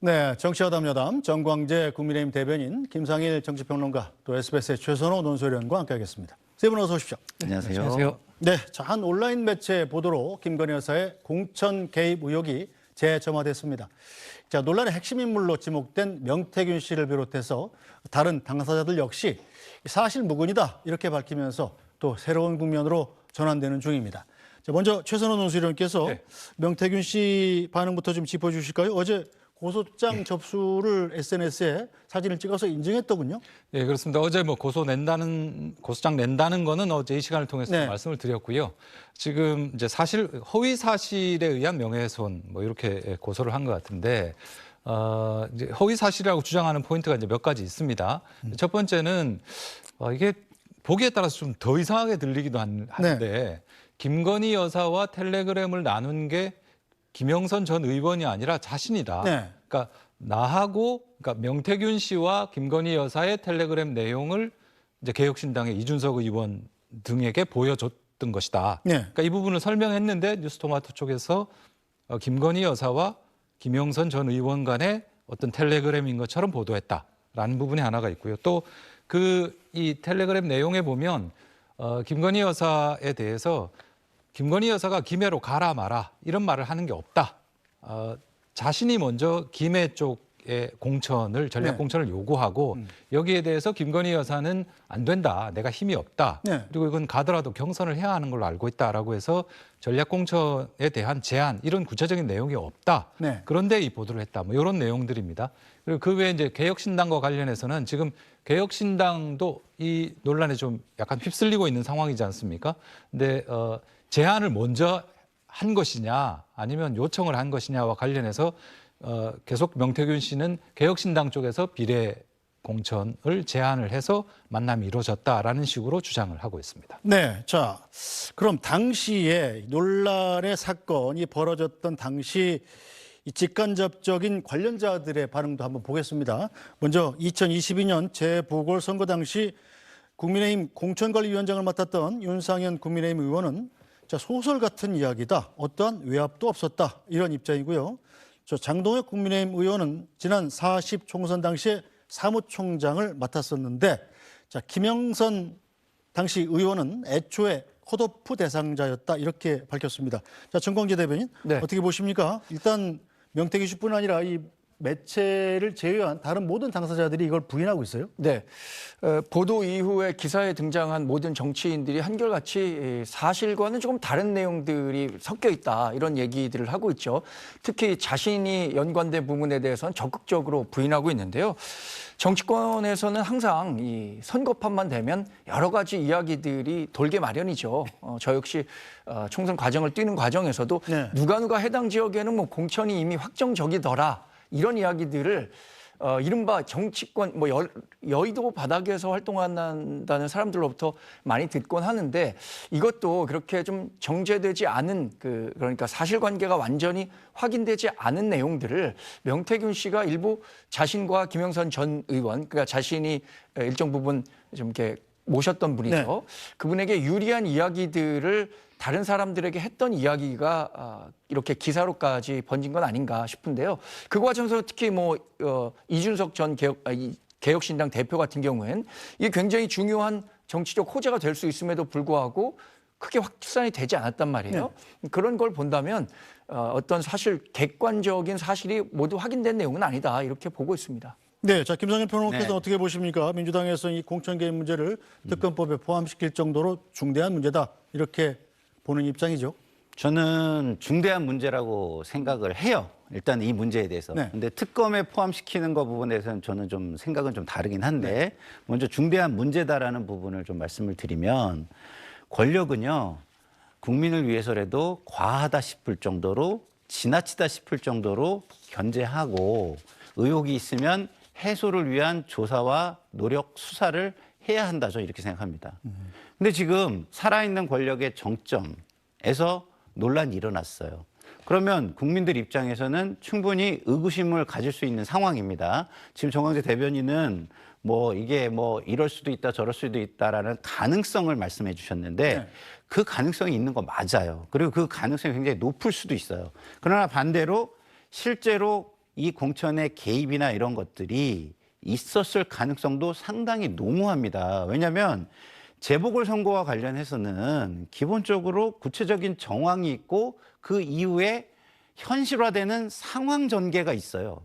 네, 정치여담 정광재 국민의힘 대변인, 김상일 정치평론가, 또 SBS의 최선호 논설위원과 함께하겠습니다. 세 분 어서 오십시오. 안녕하세요. 안녕하세요. 네, 자, 한 온라인 매체 보도로 김건희 여사의 공천 개입 의혹이 재점화됐습니다. 자, 논란의 핵심 인물로 지목된 명태균 씨를 비롯해서 다른 당사자들 역시 사실 무근이다 이렇게 밝히면서 또 새로운 국면으로 전환되는 중입니다. 자, 먼저 최선호 논설위원께서 네. 명태균 씨 반응부터 좀 짚어주실까요? 어제 고소장 접수를 SNS에 사진을 찍어서 인증했더군요. 네, 그렇습니다. 어제 고소장 낸다는 거는 어제 이 시간을 통해서 네. 말씀을 드렸고요. 지금 이제 허위 사실에 의한 명예훼손 이렇게 고소를 한 것 같은데 이제 허위 사실이라고 주장하는 포인트가 이제 몇 가지 있습니다. 첫 번째는 이게 보기에 따라서 좀 더 이상하게 들리기도 한데 김건희 여사와 텔레그램을 나눈 게 김영선 전 의원이 아니라 자신이다. 네. 그러니까 그러니까 명태균 씨와 김건희 여사의 텔레그램 내용을 이제 개혁신당의 이준석 의원 등에게 보여줬던 것이다. 네. 그러니까 이 부분을 설명했는데 뉴스토마토 쪽에서 김건희 여사와 김영선 전 의원 간의 어떤 텔레그램인 것처럼 보도했다라는 부분이 하나가 있고요. 또 이 텔레그램 내용에 보면 김건희 여사에 대해서 김건희 여사가 김해로 가라 마라 이런 말을 하는 게 없다. 자신이 먼저 김해 쪽의 전략 공천을 요구하고 여기에 대해서 김건희 여사는 안 된다. 내가 힘이 없다. 네. 그리고 이건 가더라도 경선을 해야 하는 걸로 알고 있다라고 해서 전략 공천에 대한 제안 이런 구체적인 내용이 없다. 네. 그런데 이 보도를 했다. 이런 내용들입니다. 그리고 그 외에 이제 개혁신당과 관련해서는 지금 개혁신당도 이 논란에 좀 약간 휩쓸리고 있는 상황이지 않습니까? 근데 제안을 먼저 한 것이냐 아니면 요청을 한 것이냐와 관련해서 계속 명태균 씨는 개혁신당 쪽에서 비례 공천을 제안을 해서 만남이 이루어졌다라는 식으로 주장을 하고 있습니다. 네, 자, 그럼 당시에 논란의 사건이 벌어졌던 당시 이 직간접적인 관련자들의 반응도 한번 보겠습니다. 먼저 2022년 재보궐선거 당시 국민의힘 공천관리위원장을 맡았던 윤상현 국민의힘 의원은 자, 소설 같은 이야기다. 어떠한 외압도 없었다. 이런 입장이고요. 저 장동혁 국민의힘 의원은 지난 40 총선 당시에 사무총장을 맡았었는데 자, 김영선 당시 의원은 애초에 컷오프 대상자였다. 이렇게 밝혔습니다. 자, 정광재 대변인 네. 어떻게 보십니까? 일단 명태균 씨뿐 아니라 이 매체를 제외한 다른 모든 당사자들이 이걸 부인하고 있어요. 네, 보도 이후에 기사에 등장한 모든 정치인들이 한결같이 사실과는 조금 다른 내용들이 섞여 있다 이런 얘기들을 하고 있죠. 특히 자신이 연관된 부분에 대해서는 적극적으로 부인하고 있는데요. 정치권에서는 항상 이 선거판만 되면 여러 가지 이야기들이 돌게 마련이죠. 저 역시 총선 과정을 뛰는 과정에서도 네. 누가 해당 지역에는 뭐 공천이 이미 확정적이더라. 이런 이야기들을 이른바 정치권 여의도 바닥에서 활동한다는 사람들로부터 많이 듣곤 하는데 이것도 그렇게 좀 정제되지 않은 그러니까 사실관계가 완전히 확인되지 않은 내용들을 명태균 씨가 일부 자신과 김영선 전 의원 그러니까 자신이 일정 부분 좀 이렇게 모셨던 분이죠. 네. 그분에게 유리한 이야기들을 다른 사람들에게 했던 이야기가 이렇게 기사로까지 번진 건 아닌가 싶은데요. 그 과정에서 특히 이준석 전 개혁신당 대표 같은 경우엔 이게 굉장히 중요한 정치적 호재가 될 수 있음에도 불구하고 크게 확산이 되지 않았단 말이에요. 네. 그런 걸 본다면 어떤 객관적인 사실이 모두 확인된 내용은 아니다 이렇게 보고 있습니다. 네, 자 김상일 평론가께서 네. 어떻게 보십니까? 민주당에서 이 공천 개입 문제를 특검법에 포함시킬 정도로 중대한 문제다 이렇게 보는 입장이죠. 저는 중대한 문제라고 생각을 해요. 일단 이 문제에 대해서. 네. 근데 특검에 포함시키는 거 부분에서는 저는 좀 생각은 좀 다르긴 한데 먼저 중대한 문제다라는 부분을 좀 말씀을 드리면 권력은요. 국민을 위해서라도 과하다 싶을 정도로 지나치다 싶을 정도로 견제하고 의혹이 있으면 해소를 위한 조사와 노력, 수사를 해야 한다. 저 이렇게 생각합니다. 근데 지금 살아있는 권력의 정점에서 논란이 일어났어요. 그러면 국민들 입장에서는 충분히 의구심을 가질 수 있는 상황입니다. 지금 정광재 대변인은 이게 이럴 수도 있다 저럴 수도 있다라는 가능성을 말씀해 주셨는데 네. 그 가능성이 있는 거 맞아요. 그리고 그 가능성이 굉장히 높을 수도 있어요. 그러나 반대로 실제로 이 공천의 개입이나 이런 것들이 있었을 가능성도 상당히 농후합니다. 왜냐하면 재보궐선거와 관련해서는 기본적으로 구체적인 정황이 있고 그 이후에 현실화되는 상황 전개가 있어요.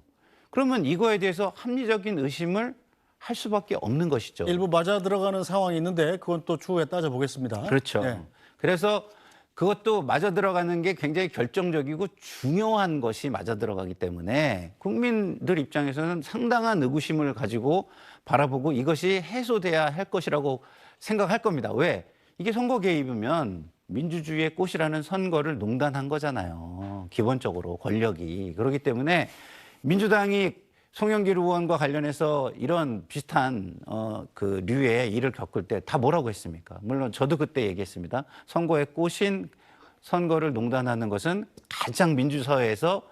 그러면 이거에 대해서 합리적인 의심을 할 수밖에 없는 것이죠. 일부 맞아 들어가는 상황이 있는데 그건 또 추후에 따져보겠습니다. 그렇죠. 네. 그래서 그것도 맞아 들어가는 게 굉장히 결정적이고 중요한 것이 맞아 들어가기 때문에 국민들 입장에서는 상당한 의구심을 가지고 바라보고 이것이 해소돼야 할 것이라고 생각할 겁니다. 왜? 이게 선거 개입이면 민주주의의 꽃이라는 선거를 농단한 거잖아요. 기본적으로 권력이. 그렇기 때문에 민주당이 송영길 의원과 관련해서 이런 비슷한 그 류의 일을 겪을 때 다 뭐라고 했습니까? 물론 저도 그때 얘기했습니다. 선거의 꽃인 선거를 농단하는 것은 가장 민주사회에서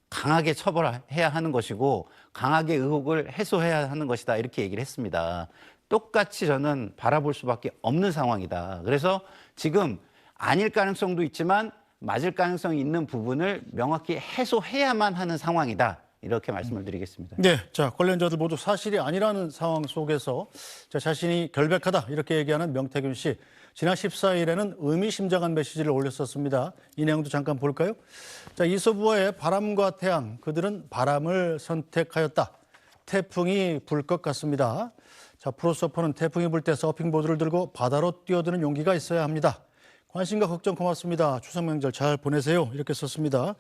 강하게 처벌해야 하는 것이고 강하게 의혹을 해소해야 하는 것이다. 이렇게 얘기를 했습니다. 똑같이 저는 바라볼 수밖에 없는 상황이다. 그래서 지금 아닐 가능성도 있지만 맞을 가능성이 있는 부분을 명확히 해소해야만 하는 상황이다. 이렇게 말씀을 드리겠습니다. 네, 자 관련자들 모두 사실이 아니라는 상황 속에서 자신이 결백하다 이렇게 얘기하는 명태균 씨. 지난 14일에는 의미심장한 메시지를 올렸었습니다. 이 내용도 잠깐 볼까요? 자, 이소부와의 바람과 태양, 그들은 바람을 선택하였다. 태풍이 불 것 같습니다. 자, 프로서퍼는 태풍이 불 때 서핑보드를 들고 바다로 뛰어드는 용기가 있어야 합니다. 관심과 걱정 고맙습니다. 추석 명절 잘 보내세요. 이렇게 썼습니다.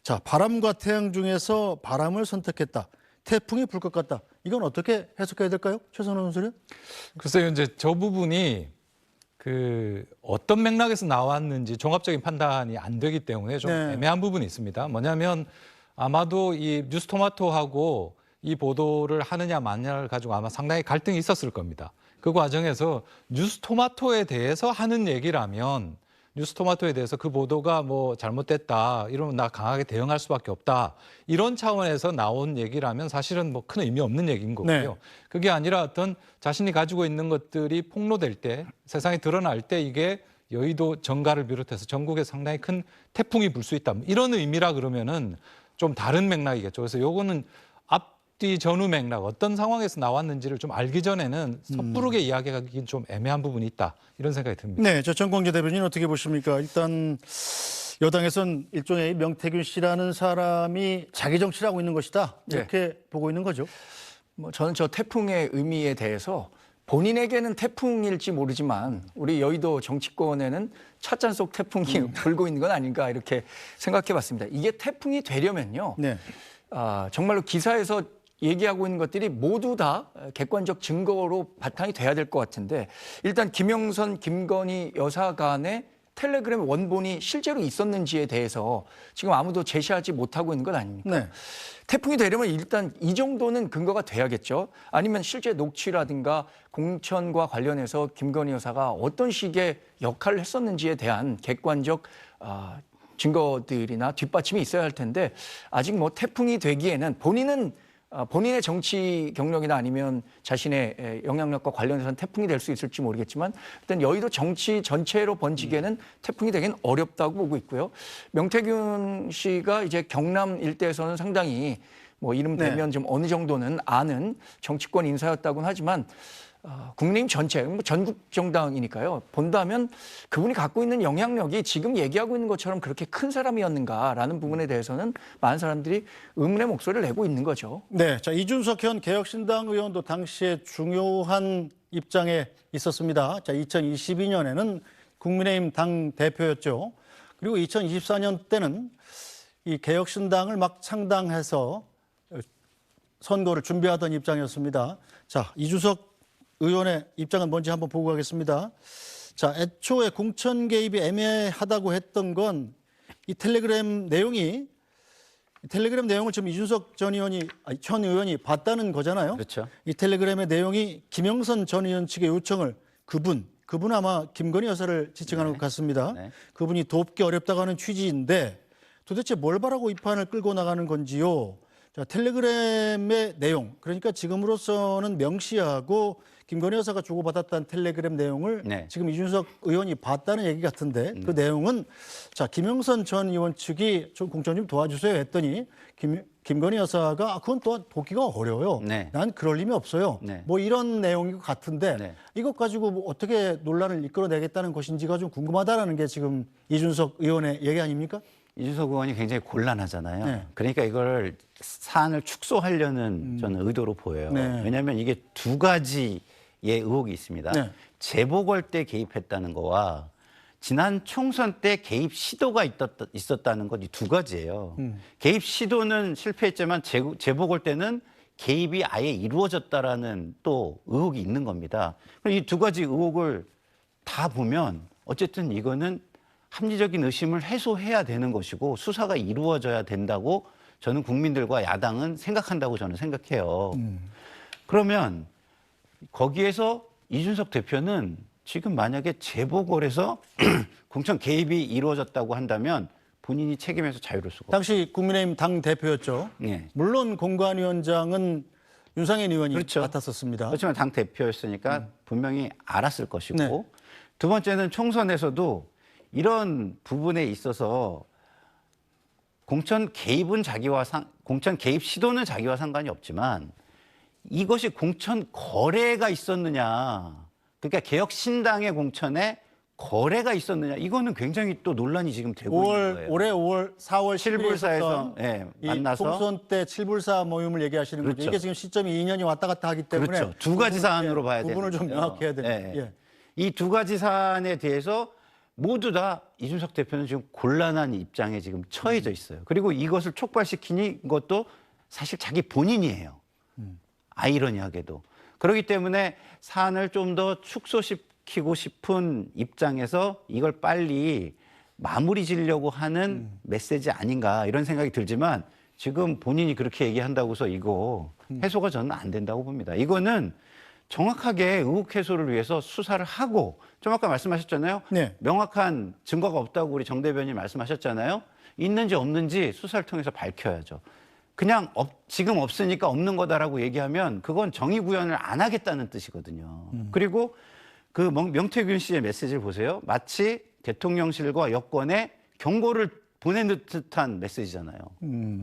자, 바람과 태양 중에서 바람을 선택했다. 태풍이 불 것 같다. 이건 어떻게 해석해야 될까요? 최선호 선수는? 글쎄요, 이제 저 부분이 그 어떤 맥락에서 나왔는지 종합적인 판단이 안 되기 때문에 좀 네. 애매한 부분이 있습니다. 뭐냐면 아마도 이 뉴스토마토하고 이 보도를 하느냐 마느냐를 가지고 아마 상당히 갈등이 있었을 겁니다. 그 과정에서 뉴스토마토에 대해서 하는 얘기라면 뉴스토마토에 대해서 그 보도가 뭐 잘못됐다 이러면 나 강하게 대응할 수밖에 없다 이런 차원에서 나온 얘기라면 사실은 뭐 큰 의미 없는 얘기인 거고요. 네. 그게 아니라 어떤 자신이 가지고 있는 것들이 폭로될 때 세상에 드러날 때 이게 여의도 정가를 비롯해서 전국에 상당히 큰 태풍이 불 수 있다 이런 의미라 그러면은 좀 다른 맥락이겠죠. 그래서 요거는 앞뒤 전후 맥락 어떤 상황에서 나왔는지를 좀 알기 전에는 섣부르게 이야기하기는 좀 애매한 부분이 있다 이런 생각이 듭니다. 네, 저 정광재 대변인 어떻게 보십니까? 일단 여당에선 일종의 명태균 씨라는 사람이 자기 정치를 하고 있는 것이다 이렇게 보고 있는 거죠. 뭐 저는 저 태풍의 의미에 대해서 본인에게는 태풍일지 모르지만 우리 여의도 정치권에는 찻잔 속 태풍이 불고 있는 건 아닌가 이렇게 생각해 봤습니다. 이게 태풍이 되려면요. 네. 정말로 기사에서 얘기하고 있는 것들이 모두 다 객관적 증거로 바탕이 돼야 될 것 같은데 일단 김영선, 김건희 여사 간의 텔레그램 원본이 실제로 있었는지에 대해서 지금 아무도 제시하지 못하고 있는 것 아닙니까? 네. 태풍이 되려면 일단 이 정도는 근거가 돼야겠죠. 아니면 실제 녹취라든가 공천과 관련해서 김건희 여사가 어떤 식의 역할을 했었는지에 대한 객관적 증거들이나 뒷받침이 있어야 할 텐데 아직 뭐 태풍이 되기에는 본인의 정치 경력이나 아니면 자신의 영향력과 관련해서는 태풍이 될 수 있을지 모르겠지만 일단 여의도 정치 전체로 번지기에는 태풍이 되긴 어렵다고 보고 있고요. 명태균 씨가 이제 경남 일대에서는 상당히 뭐 이름 대면 좀 어느 정도는 아는 정치권 인사였다고는 하지만 국민의힘 전체, 뭐 전국 정당이니까요. 본다면 그분이 갖고 있는 영향력이 지금 얘기하고 있는 것처럼 그렇게 큰 사람이었는가라는 부분에 대해서는 많은 사람들이 의문의 목소리를 내고 있는 거죠. 네, 자 이준석 현 개혁신당 의원도 당시에 중요한 입장에 있었습니다. 자 2022년에는 국민의힘 당 대표였죠. 그리고 2024년 때는 이 개혁신당을 막 창당해서 선거를 준비하던 입장이었습니다. 자 이준석 의원의 입장은 뭔지 한번 보고 가겠습니다. 자, 애초에 공천 개입이 애매하다고 했던 건 이 텔레그램 내용을 지금 이준석 전 의원이 봤다는 거잖아요. 그렇죠. 이 텔레그램의 내용이 김영선 전 의원 측의 요청을 그분 아마 김건희 여사를 지칭하는 것 같습니다. 네. 그분이 돕기 어렵다고 하는 취지인데 도대체 뭘 바라고 이 판을 끌고 나가는 건지요. 자, 텔레그램의 내용, 그러니까 지금으로서는 명시하고 김건희 여사가 주고받았다는 텔레그램 내용을 네. 지금 이준석 의원이 봤다는 얘기 같은데 그 내용은 자 김영선 전 의원 측이 좀 공천 좀 도와주세요 했더니 김건희 여사가 그건 또한 보기가 어려워요. 네. 난 그럴 힘이 없어요. 네. 뭐 이런 내용인 것 같은데 네. 이것 가지고 뭐 어떻게 논란을 이끌어내겠다는 것인지가 좀 궁금하다라는 게 지금 이준석 의원의 얘기 아닙니까? 이준석 의원이 굉장히 곤란하잖아요. 네. 그러니까 이걸 사안을 축소하려는 저는 의도로 보여요. 네. 왜냐하면 이게 두 가지의 의혹이 있습니다. 네. 재보궐 때 개입했다는 거와 지난 총선 때 개입 시도가 있었다는 것 이 두 가지예요. 개입 시도는 실패했지만 재보궐 때는 개입이 아예 이루어졌다라는 또 의혹이 있는 겁니다. 이 두 가지 의혹을 다 보면 어쨌든 이거는 합리적인 의심을 해소해야 되는 것이고 수사가 이루어져야 된다고 저는 국민들과 야당은 생각한다고 저는 생각해요. 그러면 거기에서 이준석 대표는 지금 만약에 재보궐에서 공천 개입이 이루어졌다고 한다면 본인이 책임에서 자유로울 수가 없어요. 당시 국민의힘 당 대표였죠. 네. 물론 공관위원장은 윤상현 의원이 그렇죠. 맡았었습니다. 그렇지만 당 대표였으니까 분명히 알았을 것이고 네. 두 번째는 총선에서도 이런 부분에 있어서 공천 개입은 공천 개입 시도는 자기와 상관이 없지만 이것이 공천 거래가 있었느냐, 그러니까 개혁신당의 공천에 거래가 있었느냐, 이거는 굉장히 또 논란이 지금 되고 있는 거예요. 올해 4월 7불사에서 10일에 예, 이 만나서 총선 때 7불사 모임을 얘기하시는 거죠. 그렇죠. 이게 지금 시점이 2년이 왔다 갔다 하기 때문에 그렇죠. 두 가지 사안으로 봐야 되는 부분을 좀 거죠. 명확해야 됩니다. 예. 예. 이 두 가지 사안에 대해서 모두 다 이준석 대표는 지금 곤란한 입장에 지금 처해져 있어요. 그리고 이것을 촉발시킨 것도 사실 자기 본인이에요. 아이러니하게도. 그렇기 때문에 사안을 좀 더 축소시키고 싶은 입장에서 이걸 빨리 마무리 지려고 하는 메시지 아닌가 이런 생각이 들지만 지금 본인이 그렇게 얘기한다고서 이거 해소가 저는 안 된다고 봅니다. 이거는 정확하게 의혹 해소를 위해서 수사를 하고 좀 아까 말씀하셨잖아요. 네. 명확한 증거가 없다고 우리 정 대변인 말씀하셨잖아요. 있는지 없는지 수사를 통해서 밝혀야죠. 그냥 지금 없으니까 없는 거다라고 얘기하면 그건 정의 구현을 안 하겠다는 뜻이거든요. 그리고 그 명태균 씨의 메시지를 보세요. 마치 대통령실과 여권에 경고를 보내는 듯한 메시지잖아요.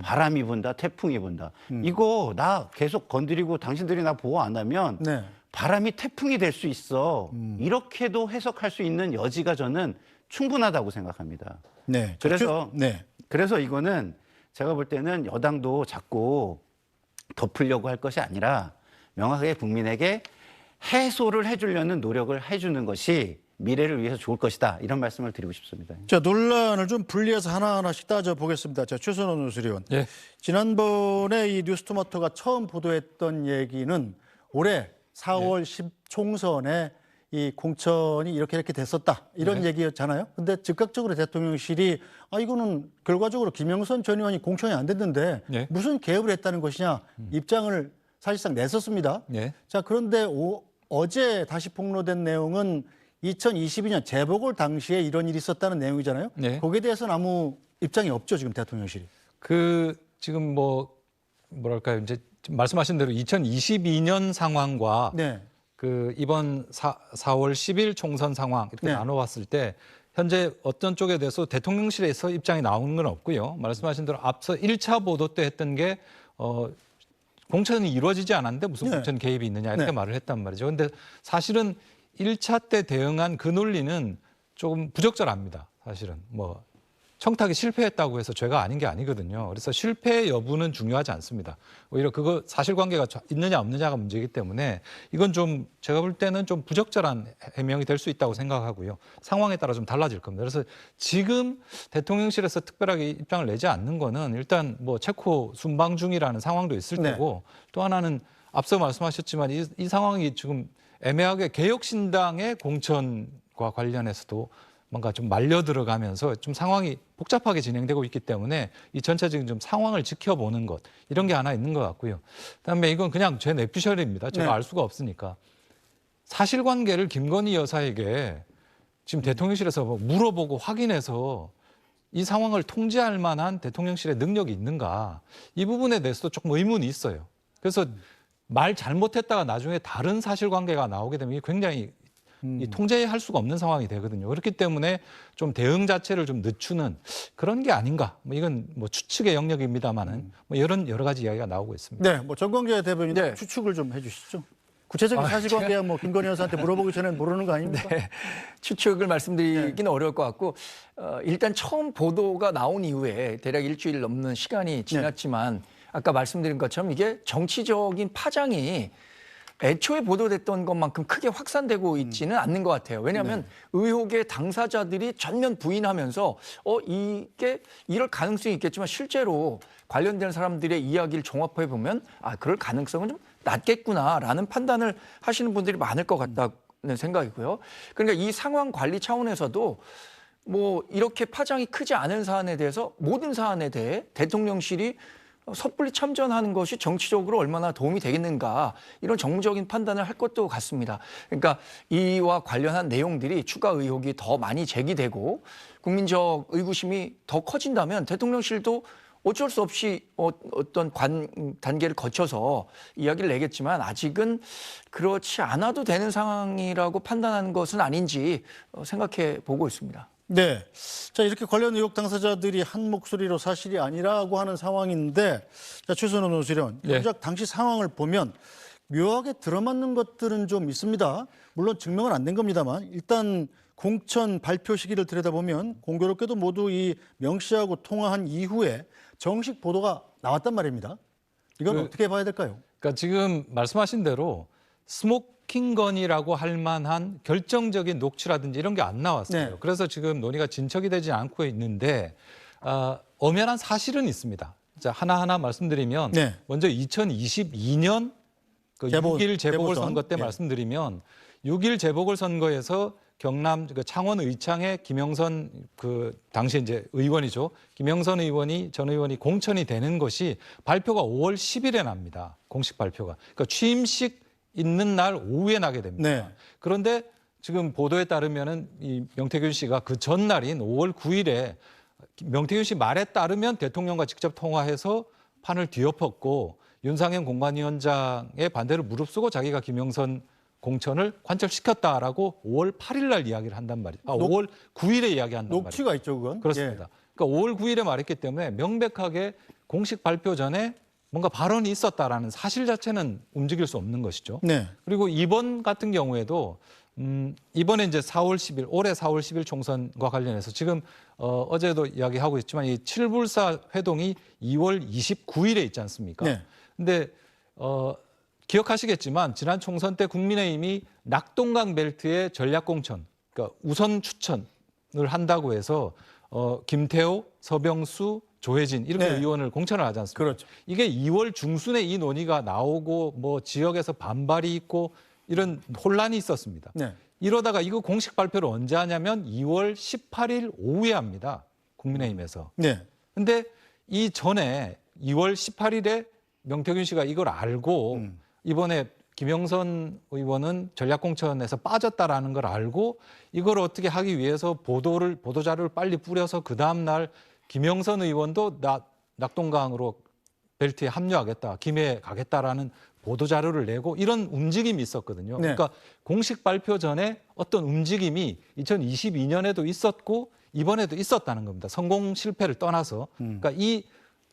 바람이 분다, 태풍이 분다. 이거 나 계속 건드리고 당신들이 나 보호 안 하면 네. 바람이 태풍이 될 수 있어. 이렇게도 해석할 수 있는 여지가 저는 충분하다고 생각합니다. 네. 그래서 이거는 제가 볼 때는 여당도 자꾸 덮으려고 할 것이 아니라 명확하게 국민에게 해소를 해주려는 노력을 해주는 것이 미래를 위해서 좋을 것이다. 이런 말씀을 드리고 싶습니다. 자, 논란을 좀 분리해서 하나하나씩 따져보겠습니다. 자, 최선원 논술위원. 예. 지난번에 이 뉴스토마토가 처음 보도했던 얘기는 올해 4월 10 총선에 이 공천이 이렇게 됐었다. 이런 얘기였잖아요. 근데 즉각적으로 대통령실이 이거는 결과적으로 김영선 전 의원이 공천이 안 됐는데 네. 무슨 개입을 했다는 것이냐 입장을 사실상 냈었습니다. 네. 자, 그런데 어제 다시 폭로된 내용은 2022년 재보궐 당시에 이런 일이 있었다는 내용이잖아요. 네. 거기에 대해서는 아무 입장이 없죠, 지금 대통령실이. 지금 뭐랄까요, 이제 말씀하신 대로 2022년 상황과 네. 이번 4월 10일 총선 상황 이렇게 네. 나눠봤을 때 현재 어떤 쪽에 대해서 대통령실에서 입장이 나오는 건 없고요. 말씀하신 대로 앞서 1차 보도 때 했던 게 공천이 이루어지지 않았는데 무슨 네. 공천 개입이 있느냐 이렇게 네. 말을 했단 말이죠. 근데 사실은 1차 때 대응한 그 논리는 조금 부적절합니다. 사실은 청탁이 실패했다고 해서 죄가 아닌 게 아니거든요. 그래서 실패 여부는 중요하지 않습니다. 오히려 그거 사실관계가 있느냐 없느냐가 문제이기 때문에 이건 좀 제가 볼 때는 좀 부적절한 해명이 될 수 있다고 생각하고요. 상황에 따라 좀 달라질 겁니다. 그래서 지금 대통령실에서 특별하게 입장을 내지 않는 거는 일단 체코 순방 중이라는 상황도 있을 네. 테고 또 하나는 앞서 말씀하셨지만 이 상황이 지금 애매하게 개혁신당의 공천과 관련해서도 뭔가 좀 말려 들어가면서 좀 상황이 복잡하게 진행되고 있기 때문에 이 전체적인 좀 상황을 지켜보는 것 이런 게 하나 있는 것 같고요. 그다음에 이건 그냥 제 뇌피셜입니다. 제가 네. 알 수가 없으니까 사실관계를 김건희 여사에게 지금 대통령실에서 물어보고 확인해서 이 상황을 통제할 만한 대통령실의 능력이 있는가 이 부분에 대해서도 조금 의문이 있어요. 그래서 말 잘못했다가 나중에 다른 사실관계가 나오게 되면 이게 굉장히 이 통제할 수가 없는 상황이 되거든요. 그렇기 때문에 좀 대응 자체를 좀 늦추는 그런 게 아닌가. 뭐 이건 뭐 추측의 영역입니다만은 뭐 이런 여러 가지 이야기가 나오고 있습니다. 네, 뭐 정광재 대변인 네. 추측을 좀 해주시죠. 구체적인 사실관계야 뭐 김건희 여사한테 물어보기 전에 모르는 거 아닙니까? 추측을 말씀드리기는 어려울 것 같고 일단 처음 보도가 나온 이후에 대략 일주일 넘는 시간이 지났지만 아까 말씀드린 것처럼 이게 정치적인 파장이 애초에 보도됐던 것만큼 크게 확산되고 있지는 않는 것 같아요. 왜냐하면 의혹의 당사자들이 전면 부인하면서 이게 이럴 가능성이 있겠지만 실제로 관련된 사람들의 이야기를 종합해 보면 그럴 가능성은 좀 낮겠구나라는 판단을 하시는 분들이 많을 것 같다는 생각이고요. 그러니까 이 상황 관리 차원에서도 뭐 이렇게 파장이 크지 않은 사안에 대해서 모든 사안에 대해 대통령실이 섣불리 참전하는 것이 정치적으로 얼마나 도움이 되겠는가 이런 정무적인 판단을 할 것도 같습니다. 그러니까 이와 관련한 내용들이 추가 의혹이 더 많이 제기되고 국민적 의구심이 더 커진다면 대통령실도 어쩔 수 없이 어떤 단계를 거쳐서 이야기를 내겠지만 아직은 그렇지 않아도 되는 상황이라고 판단하는 것은 아닌지 생각해 보고 있습니다. 네. 자, 이렇게 관련 의혹 당사자들이 한 목소리로 사실이 아니라고 하는 상황인데, 자, 최선호 논술위원, 정작 당시 상황을 보면 묘하게 들어맞는 것들은 좀 있습니다. 물론 증명은 안 된 겁니다만, 일단 공천 발표 시기를 들여다보면 공교롭게도 모두 이 명 씨하고 통화한 이후에 정식 보도가 나왔단 말입니다. 이건 어떻게 봐야 될까요? 그러니까 지금 말씀하신 대로 스모킹건이라고 할 만한 결정적인 녹취라든지 이런 게 안 나왔어요. 네. 그래서 지금 논의가 진척이 되지 않고 있는데 엄연한 사실은 있습니다. 자, 하나하나 말씀드리면 네. 먼저 2022년 그 재보- 6.1 재보궐선거 때 예. 말씀드리면 6.1 재보궐선거에서 경남 그 창원 의창의 김영선 그 당시 이제 의원이죠. 김영선 의원이 전 의원이 공천이 되는 것이 발표가 5월 10일에 납니다. 공식 발표가. 그러니까 취임식 있는 날 오후에 나게 됩니다. 네. 그런데 지금 보도에 따르면은 이 명태균 씨가 그 전날인 5월 9일에 명태균 씨 말에 따르면 대통령과 직접 통화해서 판을 뒤엎었고 윤상현 공관위원장의 반대를 무릅쓰고 자기가 김영선 공천을 관철시켰다라고 5월 8일 날 이야기를 한단 말이에요. 5월 9일에 이야기한단 말이에요. 녹취가 있죠, 그건? 그렇습니다. 그러니까 5월 9일에 말했기 때문에 명백하게 공식 발표 전에 뭔가 발언이 있었다라는 사실 자체는 움직일 수 없는 것이죠. 네. 그리고 이번 같은 경우에도 이번에 이제 4월 10일 올해 4월 10일 총선과 관련해서 지금 어제도 이야기하고 있지만 이 칠불사 회동이 2월 29일에 있지 않습니까? 네. 근데 기억하시겠지만 지난 총선 때 국민의힘이 낙동강 벨트의 전략 공천, 그러니까 우선 추천을 한다고 해서 김태호, 서병수, 조혜진 이렇게 네. 의원을 공천을 하지 않습니까? 그렇죠. 이게 2월 중순에 이 논의가 나오고 뭐 지역에서 반발이 있고 이런 혼란이 있었습니다. 네. 이러다가 이거 공식 발표를 언제 하냐면 2월 18일 오후에 합니다. 국민의힘에서. 네. 근데 이 전에 2월 18일에 명태균 씨가 이걸 알고 이번에 김영선 의원은 전략공천에서 빠졌다라는 걸 알고 이걸 어떻게 하기 위해서 보도 자료를 빨리 뿌려서 그 다음 날 김영선 의원도 낙동강으로 벨트에 합류하겠다, 김해에 가겠다라는 보도 자료를 내고 이런 움직임이 있었거든요. 네. 그러니까 공식 발표 전에 어떤 움직임이 2022년에도 있었고 이번에도 있었다는 겁니다. 성공 실패를 떠나서. 그러니까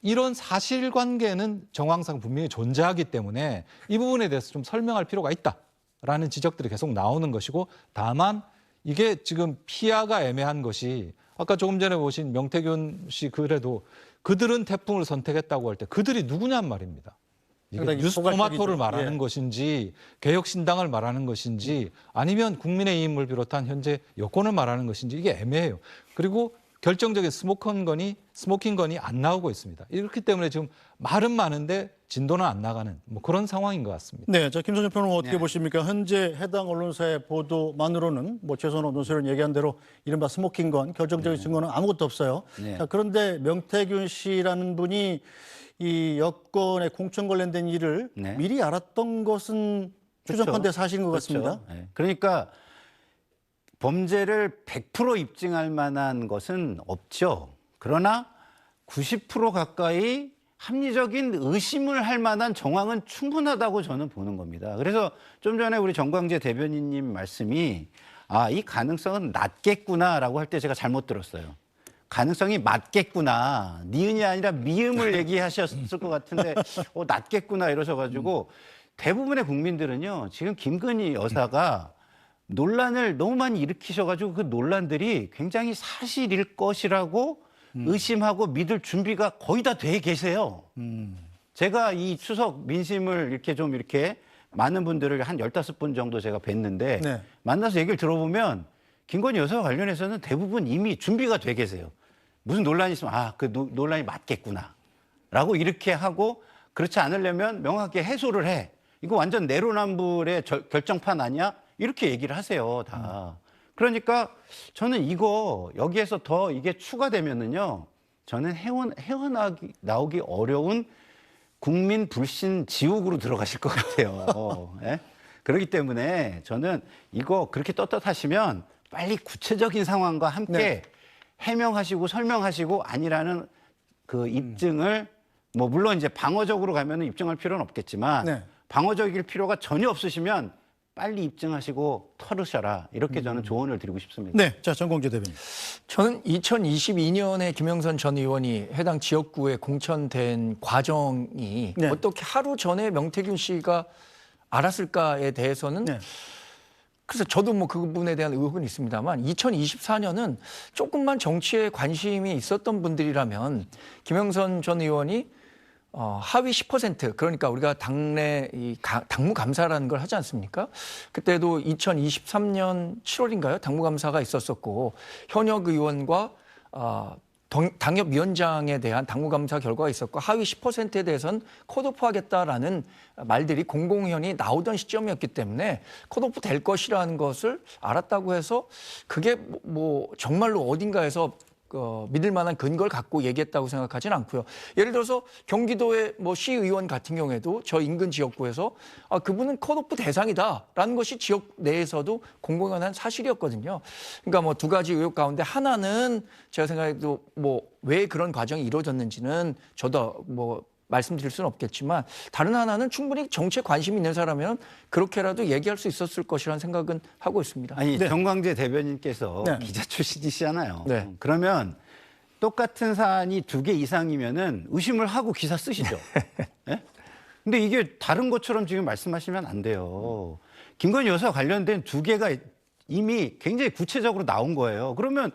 이런 사실관계는 정황상 분명히 존재하기 때문에 이 부분에 대해서 좀 설명할 필요가 있다라는 지적들이 계속 나오는 것이고 다만 이게 지금 피하가 애매한 것이 아까 조금 전에 보신 명태균 씨 글에도 그들은 태풍을 선택했다고 할 때 그들이 누구냔 말입니다. 이게 상당히 뉴스토마토를 포괄적이죠. 말하는 예. 것인지 개혁신당을 말하는 것인지 아니면 국민의힘을 비롯한 현재 여권을 말하는 것인지 이게 애매해요. 그리고 결정적인 스모킹건이 안 나오고 있습니다. 이렇기 때문에 지금 말은 많은데 진도는 안 나가는 뭐 그런 상황인 것 같습니다. 네, 자 김선재 평론가 어떻게 보십니까? 현재 해당 언론사의 보도만으로는 뭐 최선호 논설위원 얘기한 대로 이른바 스모킹건 결정적인 증거는 아무것도 없어요. 네. 자, 그런데 명태균 씨라는 분이 이 여권의 공천 관련된 일을 네. 미리 알았던 것은 추정컨대 사실인 것 같습니다. 네. 그러니까 범죄를 100% 입증할 만한 것은 없죠. 그러나 90% 가까이 합리적인 의심을 할 만한 정황은 충분하다고 저는 보는 겁니다. 그래서 좀 전에 우리 정광재 대변인님 말씀이 이 가능성은 낮겠구나라고 할 때 제가 잘못 들었어요. 가능성이 맞겠구나. 니은이 아니라 미음을 얘기하셨을 것 같은데 낮겠구나 이러셔가지고 대부분의 국민들은요. 지금 김건희 여사가 논란을 너무 많이 일으키셔가지고 그 논란들이 굉장히 사실일 것이라고 의심하고 믿을 준비가 거의 다 돼 계세요. 제가 이 추석 민심을 이렇게 많은 분들을 한 15분 정도 제가 뵀는데 네. 만나서 얘기를 들어보면 김건희 여사와 관련해서는 대부분 이미 준비가 돼 계세요. 무슨 논란이 있으면 그 논란이 맞겠구나 라고 이렇게 하고 그렇지 않으려면 명확하게 해소를 해. 이거 완전 내로남불의 결정판 아니야? 이렇게 얘기를 하세요, 다. 그러니까 저는 여기에서 더 이게 추가되면은요, 저는 헤어나오기 어려운 국민 불신 지옥으로 들어가실 것 같아요. 예? 그렇기 때문에 저는 이거 그렇게 떳떳하시면 빨리 구체적인 상황과 함께 네. 해명하시고 설명하시고 아니라는 그 입증을 뭐 물론 이제 방어적으로 가면은 입증할 필요는 없겠지만 네. 방어적일 필요가 전혀 없으시면 빨리 입증하시고 털으셔라. 이렇게 저는 조언을 드리고 싶습니다. 네, 자 정광재 대변인. 저는 2022년에 김영선 전 의원이 해당 지역구에 공천된 과정이 네. 어떻게 하루 전에 명태균 씨가 알았을까에 대해서는 네. 그래서 저도 뭐 그 부분에 대한 의혹은 있습니다만 2024년은 조금만 정치에 관심이 있었던 분들이라면 김영선 전 의원이 하위 10% 그러니까 우리가 당내 당무감사라는 걸 하지 않습니까? 그때도 2023년 7월인가요? 당무감사가 있었었고 현역 의원과 당협위원장에 대한 당무감사 결과가 있었고 하위 10%에 대해서는 컷오프하겠다라는 말들이 공공연히 나오던 시점이었기 때문에 컷오프 될 것이라는 것을 알았다고 해서 그게 뭐 정말로 어딘가에서 믿을 만한 근거를 갖고 얘기했다고 생각하지는 않고요. 예를 들어서 경기도의 뭐 시의원 같은 경우에도 저 인근 지역구에서 그분은 컷오프 대상이다라는 것이 지역 내에서도 공공연한 사실이었거든요. 그러니까 뭐 두 가지 의혹 가운데 하나는 제가 생각해도 뭐 왜 그런 과정이 이루어졌는지는 저도 뭐 말씀드릴 수는 없겠지만 다른 하나는 충분히 정치에 관심이 있는 사람이면 그렇게라도 얘기할 수 있었을 것이라는 생각은 하고 있습니다. 아니 네. 정광재 대변인께서 네. 기자 출신이시잖아요. 네. 그러면 똑같은 사안이 2개 이상이면은 의심을 하고 기사 쓰시죠. 예? 근데 이게 다른 것처럼 지금 말씀하시면 안 돼요. 김건희 여사 관련된 2개가 이미 굉장히 구체적으로 나온 거예요. 그러면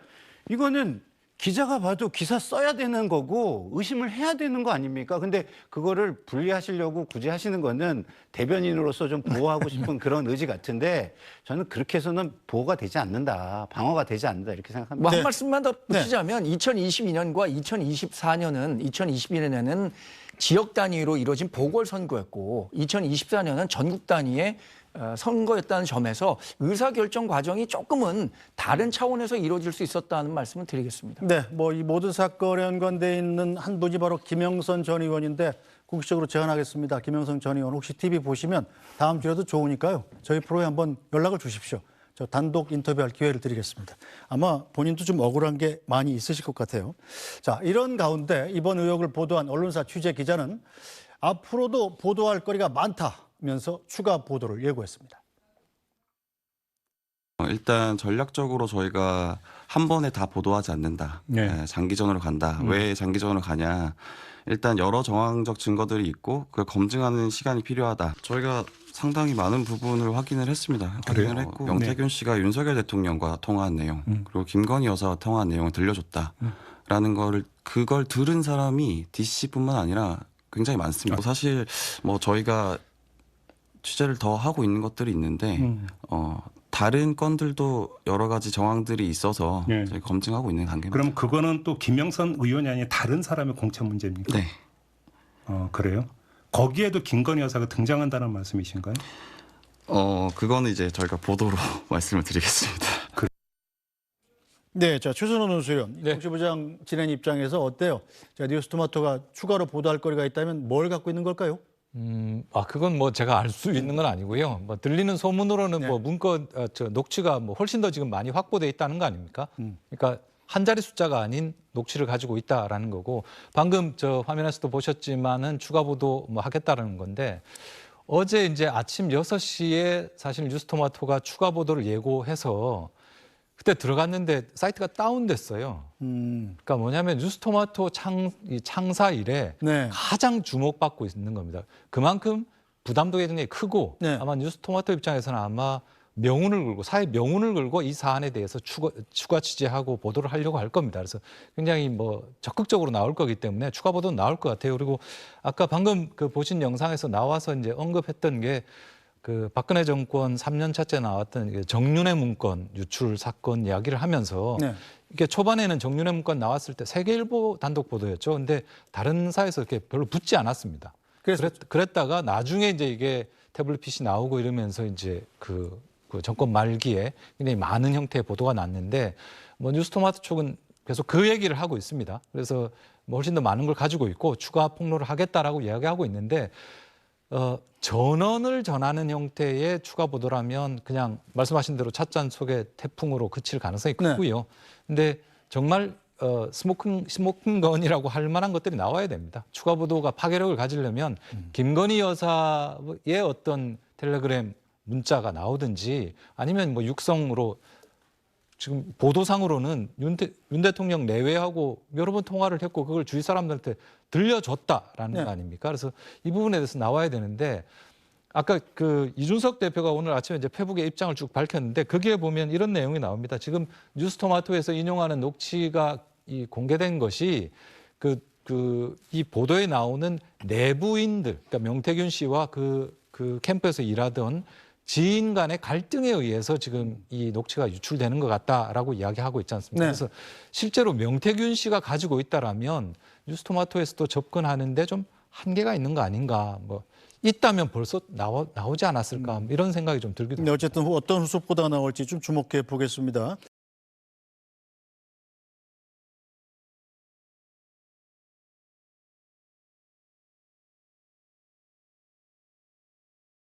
이거는 기자가 봐도 기사 써야 되는 거고 의심을 해야 되는 거 아닙니까? 근데 그거를 분리하시려고 굳이 하시는 거는 대변인으로서 좀 보호하고 싶은 그런 의지 같은데 저는 그렇게 해서는 보호가 되지 않는다. 방어가 되지 않는다. 이렇게 생각합니다. 뭐 한 네. 말씀만 더 붙이자면 2022년과 2024년에는 지역 단위로 이루어진 보궐선거였고 2024년은 전국 단위의 선거였다는 점에서 의사결정 과정이 조금은 다른 차원에서 이루어질 수 있었다는 말씀을 드리겠습니다. 네, 뭐 이 모든 사건에 연관돼 있는 한 분이 바로 김영선 전 의원인데 공식적으로 제안하겠습니다. 김영선 전 의원 혹시 TV 보시면 다음 주에도 좋으니까요. 저희 프로에 한번 연락을 주십시오. 저 단독 인터뷰할 기회를 드리겠습니다. 아마 본인도 좀 억울한 게 많이 있으실 것 같아요. 자, 이런 가운데 이번 의혹을 보도한 언론사 취재 기자는 앞으로도 보도할 거리가 많다면서 추가 보도를 예고했습니다. 일단 전략적으로 저희가 한 번에 다 보도하지 않는다. 네. 장기전으로 간다. 왜 장기전으로 가냐. 일단 여러 정황적 증거들이 있고 그걸 검증하는 시간이 필요하다. 저희가 상당히 많은 부분을 확인을 했습니다. 확인을 했고 명태균 씨가 윤석열 대통령과 통화한 내용 그리고 김건희 여사와 통화한 내용을 들려줬다라는 거를 그걸 들은 사람이 DC뿐만 아니라 굉장히 많습니다. 사실 뭐 저희가 취재를 더 하고 있는 것들이 있는데 다른 건들도 여러 가지 정황들이 있어서 네. 저희 검증하고 있는 단계입니다. 그럼 그거는 또 김영선 의원이 아니라 다른 사람의 공천 문제입니까? 네. 그래요? 거기에도 김건희 여사가 등장한다는 말씀이신가요? 그거는 이제 저희가 보도로 말씀을 드리겠습니다. 네, 자 최선호 논수위원, 네. 정치부장 지낸 입장에서 어때요? 자, 뉴스토마토가 추가로 보도할 거리가 있다면 뭘 갖고 있는 걸까요? 그건 뭐 제가 알 수 있는 건 아니고요. 뭐 들리는 소문으로는 뭐 문건 녹취가 뭐 훨씬 더 지금 많이 확보돼 있다는 거 아닙니까? 그러니까 한 자리 숫자가 아닌 녹취를 가지고 있다라는 거고 방금 저 화면에서도 보셨지만은 추가 보도 뭐 하겠다라는 건데 어제 이제 아침 6시에 사실 뉴스토마토가 추가 보도를 예고해서 그때 들어갔는데 사이트가 다운됐어요. 그러니까 뭐냐면 뉴스토마토 창사 이래 네. 가장 주목받고 있는 겁니다. 그만큼 부담도 굉장히 크고 네. 아마 뉴스토마토 입장에서는 아마 명운을 걸고 사회 명운을 걸고 이 사안에 대해서 추가 취재하고 보도를 하려고 할 겁니다. 그래서 굉장히 뭐 적극적으로 나올 거기 때문에 추가 보도는 나올 것 같아요. 그리고 아까 방금 그 보신 영상에서 나와서 이제 언급했던 게 그 박근혜 정권 3년 차째 나왔던 정윤회 문건 유출 사건 이야기를 하면서 네. 이게 초반에는 정윤회 문건 나왔을 때 세계일보 단독 보도였죠. 근데 다른 사에서 이렇게 별로 붙지 않았습니다. 그랬다가 나중에 이제 이게 태블릿 PC 나오고 이러면서 이제 그 정권 말기에 굉장히 많은 형태의 보도가 났는데 뭐 뉴스토마토 쪽은 계속 그 얘기를 하고 있습니다. 그래서 뭐 훨씬 더 많은 걸 가지고 있고 추가 폭로를 하겠다라고 이야기하고 있는데 전언을 전하는 형태의 추가 보도라면 그냥 말씀하신 대로 찻잔 속의 태풍으로 그칠 가능성이 크고요. 근데 정말 스모킹건이라고 할 만한 것들이 나와야 됩니다. 추가 보도가 파괴력을 가지려면 김건희 여사의 어떤 텔레그램 문자가 나오든지 아니면 뭐 육성으로 지금 보도상으로는 윤 대통령 내외하고 여러 번 통화를 했고 그걸 주위 사람들한테 들려줬다라는 네. 거 아닙니까? 그래서 이 부분에 대해서 나와야 되는데 아까 그 이준석 대표가 오늘 아침에 이제 페북에 입장을 쭉 밝혔는데 거기에 보면 이런 내용이 나옵니다. 지금 뉴스토마토에서 인용하는 녹취가 공개된 것이 이 보도에 나오는 내부인들, 그러니까 명태균 씨와 그 캠프에서 일하던 지인 간의 갈등에 의해서 지금 이 녹취가 유출되는 것 같다라고 이야기하고 있지 않습니까? 네. 그래서 실제로 명태균 씨가 가지고 있다라면 뉴스토마토에서도 접근하는데 좀 한계가 있는 거 아닌가? 뭐 있다면 벌써 나오지 않았을까? 이런 생각이 좀 들기도 근데 합니다. 어쨌든 어떤 후속 보도가 나올지 좀 주목해 보겠습니다.